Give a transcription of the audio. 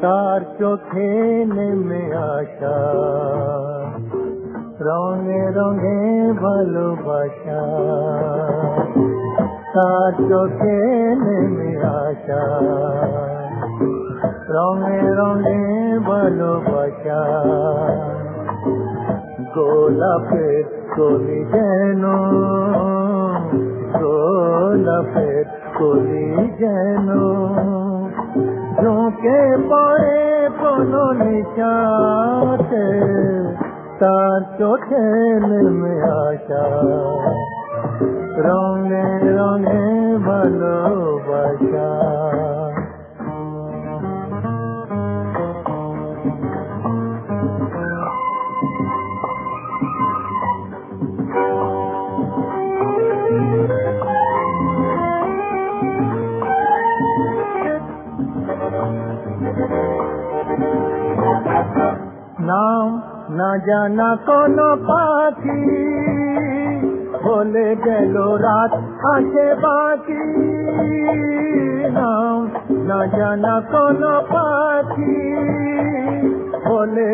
তার চোখে নেমে আসা রঙে রঙে ভালোবাসা, তার চোখে নেমে আসা রঙে রঙে ভালোবাসা। গোলাপের কলি যেন, গোলাপের কলি যেন ঝুঁকে পড়ে কোনো নিশাতে, তার চোখে নেমে আসা রঙে রঙে ভালোবাসা। নাম না জানা কোনো পাখি বলে গেল রাত আসে বাকি, নাম না জানা কোনো পাখি বলে